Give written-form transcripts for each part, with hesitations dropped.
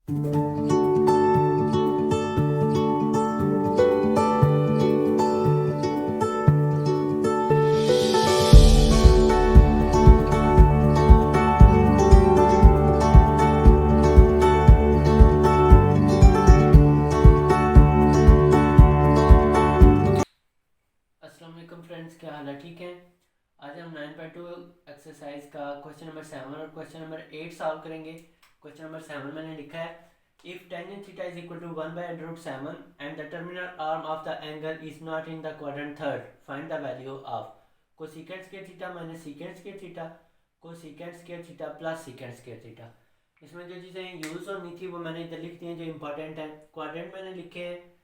Friends, क्या हाल है? ठीक है। आज हम 9.2 एक्सरसाइज का क्वेश्चन नंबर 7 और क्वेश्चन नंबर 8 सॉल्व करेंगे। क्वेश्चन नंबर 7 मैंने लिखा है, if tangent theta is equal to 1/√7 and the terminal arm of the angle is not in the quadrant third, find the value of cosecant square theta minus secant square theta, cosecant square theta plus secant square theta. इसमें जो चीज़ें use होनी थी वो मैंने इधर लिख दी हैं जो इंपॉर्टेंट है। क्वाड्रेंट मैंने लिखे हैं,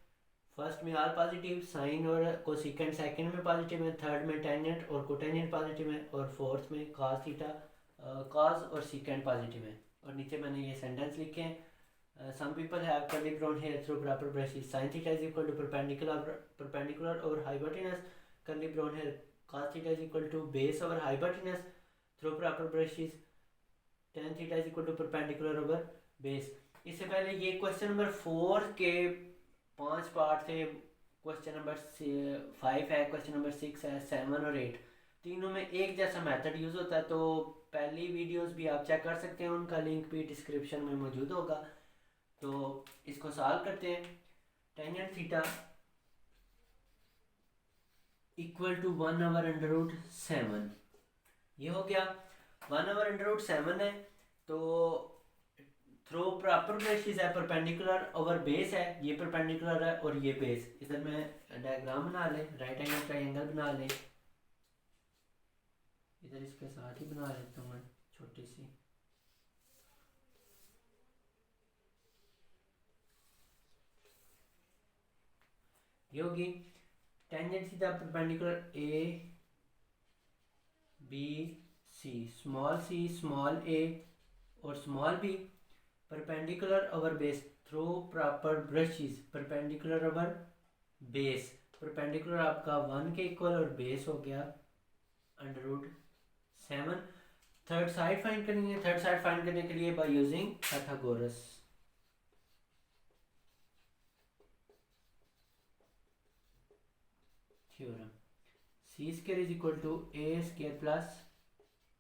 फर्स्ट में आर पॉजिटिव, साइन और कोसेकेंट सेकंड में पॉजिटिव है, थर्ड में टेंजेंट और कोटेंजेंट पॉजिटिव है, और फोर्थ में कॉस थीटा कॉस और सीकेंट पॉजिटिव है। और नीचे मैंने ये सेंटेंस लिखे हैं, some people have curly brown hair through proper brushes, sine theta is equal to perpendicular और hypotenuse curly brown hair, cos theta is equal to base और hypotenuse through proper brushes, tan theta is equal to perpendicular over base. इससे पहले ये question number 4 के 5 part थे। Question number 5 है, question number 6 है, 7 और 8, तीनों में एक जैसा मेथड यूज़ होता है। तो पहली वीडियोस भी आप चेक कर सकते हैं, उनका लिंक भी डिस्क्रिप्शन में मौजूद होगा। तो इसको सॉल्व करते हैं। टेंजेंट थीटा इक्वल टू 1/√7, ये हो गया। 1/√7 है तो थ्रो प्रॉपर ब्रशेस है, परपेंडिकुलर ओवर बेस है, ये परपेंडिकुलर है और ये बेस। इधर मैं डायग्राम बना ले, राइट एंगल ट्रायंगल बना ले, इधर इसके साथ ही बना लेता हूँ मैं छोटी सी। ये होगी टेंजेंट सीधा perpendicular A B C, small A और small B, perpendicular over base through proper brushes, perpendicular over base, perpendicular आपका 1 के इक्वल और बेस हो गया √7। थर्ड साइड फाइंड करनी है। थर्ड साइड फाइंड करने के लिए by using Pythagoras theorem, C square is equal to A square plus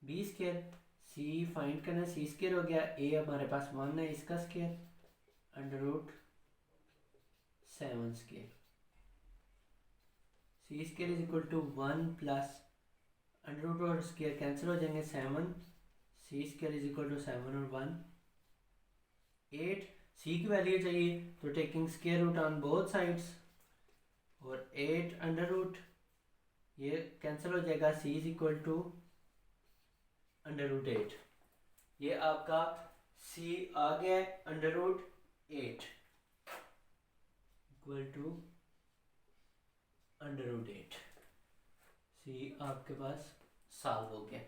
B square. C find करना, सी स्क्वायर हो गया, ए हमारे पास 1 है, इसका square √7 square. C square is equal to 1 plus under root और स्क्वायर कैंसिल हो जाएंगे, 7, C square is equal to 7 और 1 8। सी की वैल्यू चाहिए तो taking square root on both sides, और 8 अंडर रूट ये कैंसिल हो जाएगा, सी इज इक्वल टू √8। ये आपका सी आ गया √8 इक्वल टू √8। सी आपके पास सॉल्व हो गया।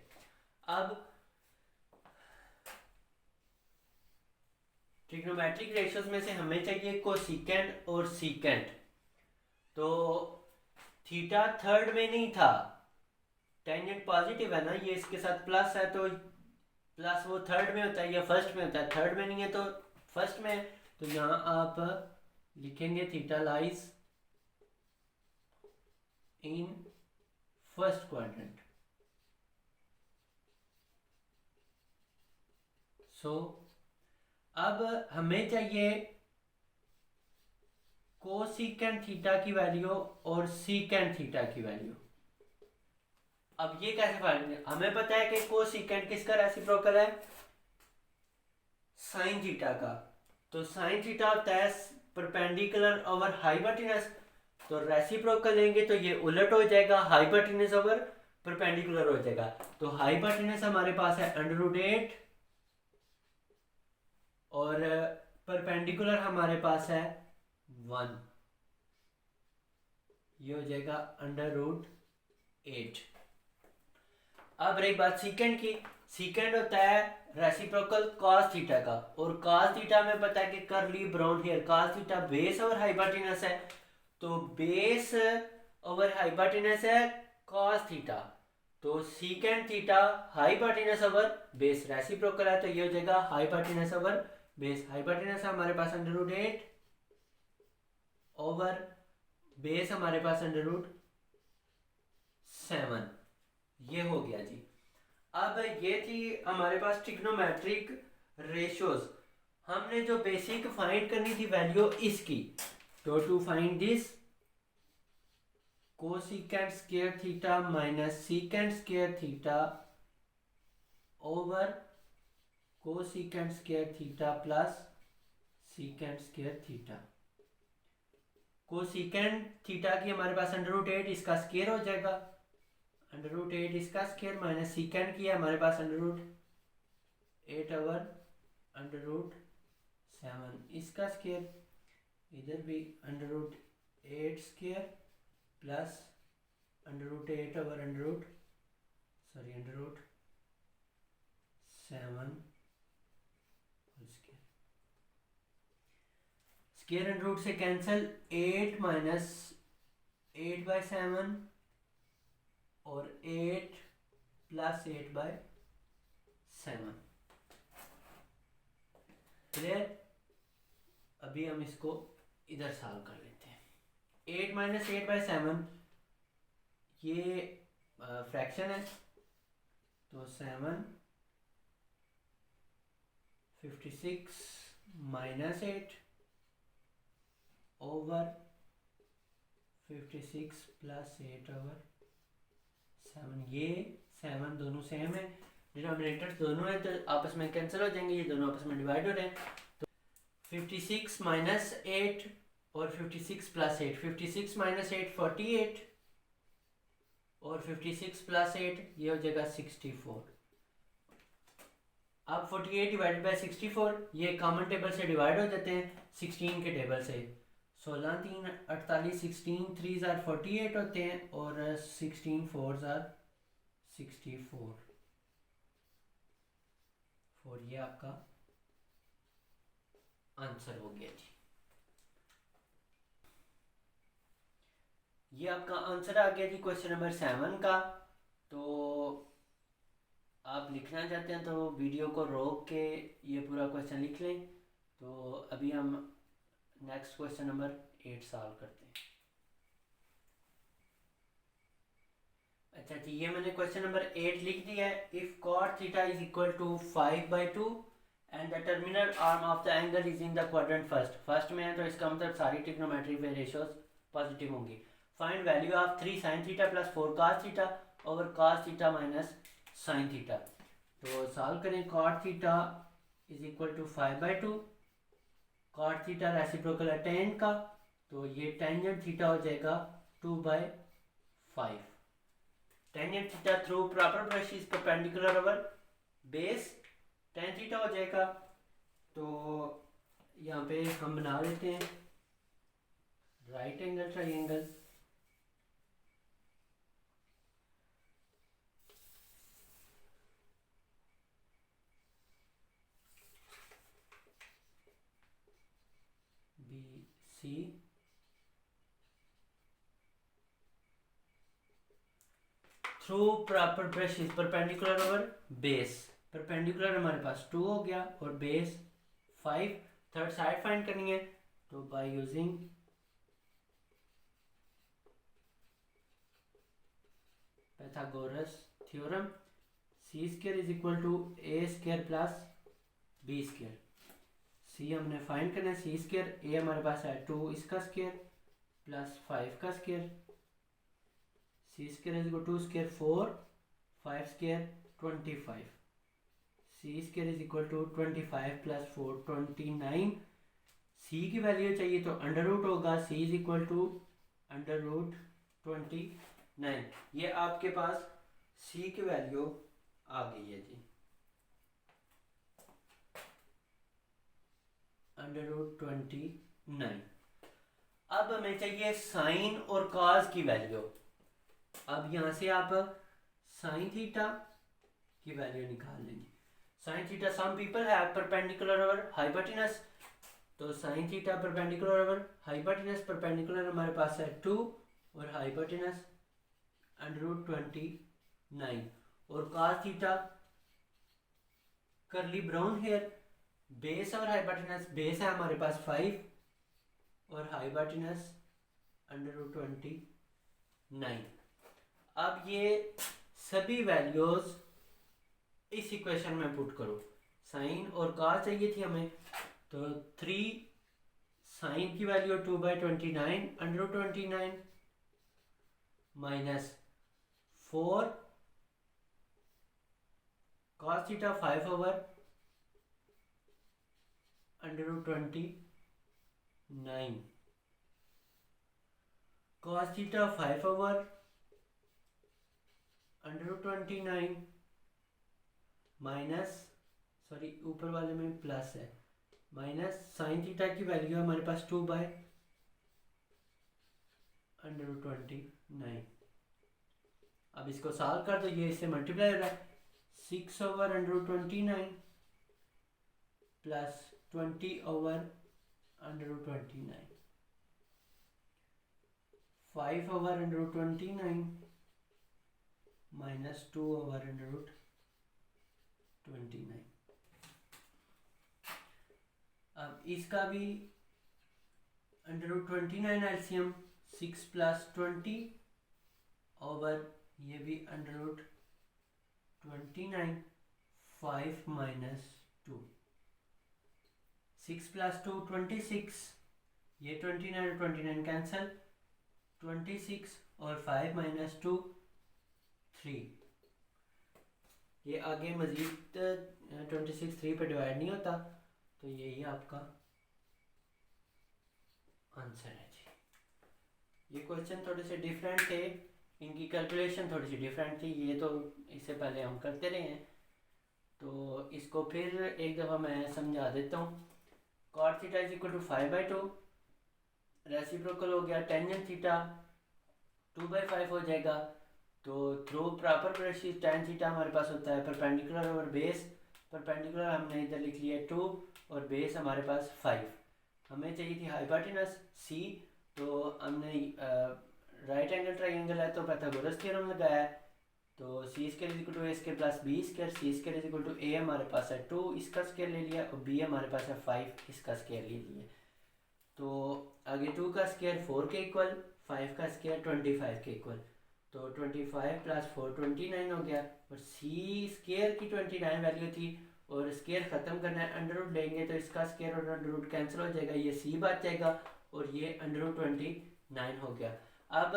अब ट्रिग्नोमेट्रिक रेशियोज में से हमें चाहिए कोसेकेंट और सीकेंट। तो थीटा थर्ड में नहीं था, टेंजेंट पॉजिटिव है ना, ये इसके साथ प्लस है तो प्लस वो थर्ड में होता है या फर्स्ट में होता है, थर्ड में नहीं है तो फर्स्ट में है। तो यहाँ आप लिखेंगे theta lies in first quadrant. So अब हमें चाहिए कोसेकेंट थीटा की वैल्यू और सीकेंट थीटा की वैल्यू। अब ये कैसे फाइंड, हमें पता है कि कोसेकेंट किसका रेसिप्रोकल है, साइन थीटा का। तो साइन थीटा होता है परपेंडिकुलर ओवर हाइपोटेनस, तो रेसिप्रोकल लेंगे तो ये उलट हो जाएगा, हाइपोटेनस ओवर परपेंडिकुलर हो जाएगा। तो हाइपोटेनस हमारे पास है √8 और परपेंडिकुलर हमारे पास है 1, ये हो जाएगा √8। अब रही बात सीकेंड की। सीकेंड होता है रेसिप्रोकल कॉस थीटा का, और कॉस थीटा में पता है कि curly brown hair, cos theta base और हाइपोटेनस है, तो बेस ओवर हाइपोटेनस है कॉस थीटा, तो secant theta hypotenuse over base reciprocal है, तो ये हो जाएगा हाइपोटेनस ओवर बेस हाइपोटेनस हमारे पास अंडर रूट 8 ओवर बेस हमारे पास अंडर रूट 7। ये हो गया जी। अब ये थी हमारे पास ट्रिग्नोमेट्रिक रेशियोज। हमने जो बेसिक फाइंड करनी थी वैल्यू इसकी, तो to find this cosecant square theta minus secant square theta over cosecant square theta plus secant square theta. Cosecant theta की हमारे पास अंडर रूट 8 इसका स्क्वायर हो जाएगा, अंडर रूट 8 इसका स्क्वायर माइनस सीकेंट की हमारे पास under root 8 over under root 7 इसका स्क्वायर, इधर भी under root 8 square plus under root 8 over under root 7 square under root से कैंसिल, 8 माइनस 8/7 और 8 प्लस 8/7। क्लियर? अभी हम इसको इधर सॉल्व कर लेते हैं। 8 माइनस 8/7 ये फ्रैक्शन है, तो 7 56 माइनस 8 ओवर 56 प्लस 8 ओवर 7। ये 7 दोनों सेम है, डिनोमिनेटर्स दोनों है तो आपस में कैंसिल हो जाएंगे, ये दोनों आपस में डिवाइड हो रहे हैं। तो 56 माइनस 8 और 56 प्लस 8, 56 माइनस 8 48 और 56 प्लस 8 ये हो जाएगा 64। अब 48 डिवाइडेड बाई 64 ये कॉमन टेबल से डिवाइड हो जाते हैं 16 के टेबल से। 16 3 48, 16 3 जार 48 होते हैं और 16 4 जार 64। ये आपका आंसर हो गया जी। ये आपका आंसर आ गया जी क्वेश्चन नंबर 7 का। तो आप लिखना चाहते हैं तो वीडियो को रोक के ये पूरा क्वेश्चन लिख लें। तो अभी हम नेक्स्ट क्वेश्चन नंबर 8 सॉल्व करते हैं। अच्छा जी, ये मैंने क्वेश्चन नंबर 8 लिख दिया है। If cot theta is equal to 5/2 and the terminal arm of the angle is in the quadrant first में है, तो इसका मतलब सारी ट्रिग्नोमेट्रिक रेशियोज पॉजिटिव होंगी। Find value of 3 sin theta plus 4 cos theta over cos theta minus sin theta. तो solve करें। cot theta is equal to 5/2, cot theta reciprocal है tan का, तो ये टेंजेंट थीटा हो जाएगा 2/5। Tangent theta through proper brush is perpendicular over base, tan theta हो जाएगा। तो यहाँ पे हम बना लेते हैं right angle triangle. BC through proper brush is perpendicular over base. Perpendicular हमारे पास 2 हो गया और बेस 5। थर्ड साइड फाइंड करनी है, तो by using Pythagoras theorem C square is equal to A square plus B square. C हमने find करना है, सी स्क्वायर ए हमारे पास है 2 इसका स्क्वायर प्लस 5 का square, C square is equal to square 4 5 square 25, C square is equal to 25 plus 4 29। C की value चाहिए तो अंडर रूट होगा, C is equal to under root 29। ये आपके पास सी की वैल्यू आ गई है जी, अंडर रूट 29। अब हमें चाहिए साइन और कॉस की वैल्यू। अब यहाँ से आप साइन थीटा की वैल्यू निकाल लेंगे। Sine theta some people have perpendicular over hypotenuse, तो sine theta perpendicular over hypotenuse, perpendicular हमारे पास है 2 और हाइपोटेनस अंडर रूट 29। और cos theta curly brown hair, base और हाइपोटेनस, बेस है हमारे पास 5 और हाइपोटेनस √29। अब ये सभी वैल्यूज इस इक्वेशन में पुट करो। साइन और कॉस चाहिए थी हमें, तो 3 साइन की value 2/29 √29 minus 4 cos theta 5/√29 cos theta 5/√29 minus, sorry ऊपर वाले में प्लस है, माइनस साइन थीटा की वैल्यू हमारे पास 2/√29। अब इसको सॉल्व कर दो, ये इससे मल्टीप्लाई हो रहा है, 6/√29 प्लस 20/√29, 5/√29 माइनस 2/√29। अब इसका भी √29 एलसीएम, 6 + 20 ओवर ये भी √29, 5 माइनस 2, 6 + 2 26, ये 29 और 29 कैंसल, 26 और 5 माइनस 2 3। ये आगे मजीद 26 3 पे डिवाइड नहीं होता, तो यही आपका आंसर है जी। ये क्वेश्चन थोड़े से डिफरेंट थे, इनकी कैलकुलेशन थोड़ी सी डिफरेंट थी, ये तो इससे पहले हम करते रहे हैं, तो इसको फिर एक दफ़ा मैं समझा देता हूँ। cot theta is equal to 5/2, reciprocal हो गया टेंजेंट थीटा 2/5 हो जाएगा, तो through proper process tan theta हमारे पास होता है परपेंडिकुलर ओवर बेस, परपेंडिकुलर हमने इधर लिख लिया 2 और बेस हमारे पास 5। हमें चाहिए थी हाइपोटेनस c, तो हमने राइट एंगल ट्राइंगल है तो पाइथागोरस थ्योरम लगाया है, तो c square is equal to a square plus b square, c square is equal to a हमारे पास है 2 इसका स्क्वायर ले लिया और b हमारे पास है 5 इसका स्क्वायर ले लिया। तो आगे 2 का स्क्वायर 4 के इक्वल, 5 का स्क्वायर 25 के इक्वल, तो 25 + 4 29 हो गया, और c स्क्वायर की 29 वैल्यू थी और स्क्वायर ख़त्म करना है, अंडर रूट लेंगे तो इसका स्क्वायर और अंडर रूट कैंसिल हो जाएगा, ये c बच जाएगा और ये √29 हो गया। अब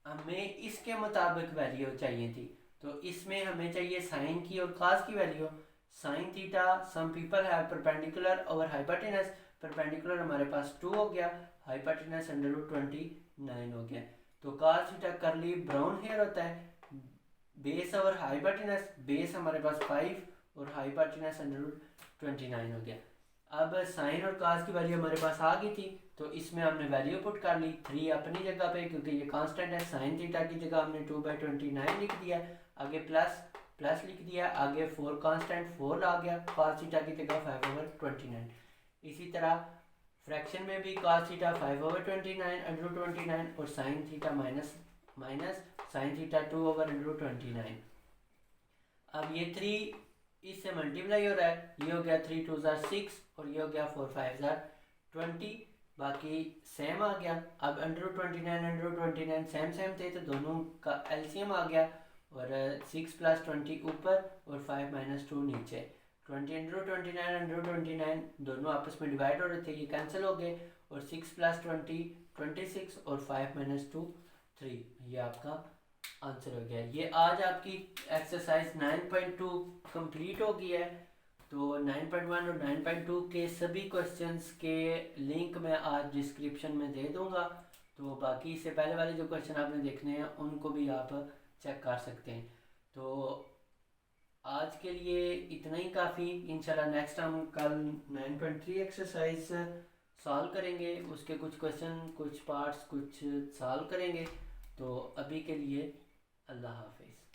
हमें इसके मुताबिक वैल्यू चाहिए थी, तो इसमें हमें चाहिए साइन की और कॉस की value. Sine theta some people have perpendicular over hypotenuse, perpendicular हमारे पास 2 हो गया, हाइपोटेनस √29 हो गया, तो cos theta curly brown hair होता है, बेस और हाइपोटेनस, बेस हमारे पास 5 और हाइपोटेनस √29 हो गया। अब साइन और cos की वैल्यू हमारे पास आ गई थी, तो इसमें हमने वैल्यू पुट कर ली, 3 अपनी जगह पे क्योंकि ये कांस्टेंट है, साइन थीटा की जगह हमने 2/29 लिख दिया, आगे प्लस प्लस लिख दिया, आगे 4 कांस्टेंट 4 आ गया, cos थीटा की जगह 5/29। इसी तरह फ्रैक्शन में भी cos थीटा 5/29 √29 और sine theta minus sine theta 2/√29। अब ये 3 इससे मल्टीप्लाई हो रहा है, ये हो गया 3 2 6 और ये हो गया 4 5 20, बाकी सेम आ गया। अब √29 सेम थे तो दोनों का एलसीएम आ गया, और 6 + 20 ऊपर और 5 - 2 नीचे, 20 √29 दोनों आपस में डिवाइड हो रहे थे, ये कैंसिल हो गए, और 6 + 20 26 और 5 - 2 3, ये आपका आंसर हो गया। ये आज आपकी एक्सरसाइज 9.2 कंप्लीट हो गई है, तो 9.1 और 9.2 के सभी क्वेश्चंस के लिंक मैं आज डिस्क्रिप्शन में दे दूंगा, तो बाकी इससे पहले वाले जो क्वेश्चन आपने देखने हैं उनको भी आप चेक कर सकते हैं। तो आज के लिए इतना ही काफ़ी, इंशाल्लाह नेक्स्ट हम कल 9.3 एक्सरसाइज सॉल्व करेंगे, उसके कुछ क्वेश्चन कुछ पार्ट्स कुछ सॉल्व करेंगे। तो अभी के लिए अल्लाह हाफिज़।